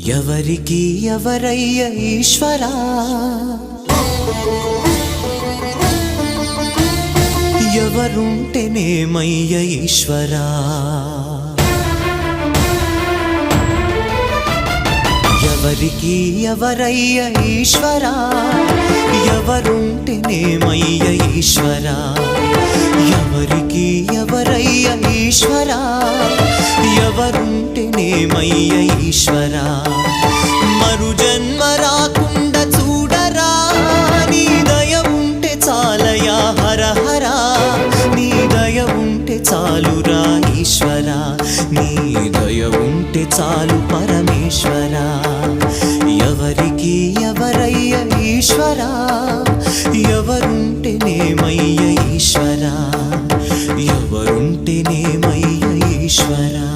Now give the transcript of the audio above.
ఎవరికి ఎవరయ్య ఈశ్వరా, ఎవరుంటేనేమయ్య ఈశ్వరా, ఎవరికి ఎవరయ్య ఈశ్వరా, ఎవరుంటేనేమయ్య ఈశ్వరా, ఎవరికి ఎవరయ్య ఈశ్వరా, ఎవరుంటేనేమయ్య ఈశ్వరా. మరు జన్మ రాకుండా చూడరా, నీ దయ ఉంటే చాలయా హర హరా, నీ దయ ఉంటే చాలురా ఈశ్వరా, నీ దయ ఉంటే చాలు పరమేశ్వరా. ఎవరికి ఎవరయ్య ఈశ్వరా, ఎవరుంటేనేమయ్య ఈశ్వరా, ఎవరుంటేనేమయ్య ఈశ్వరా.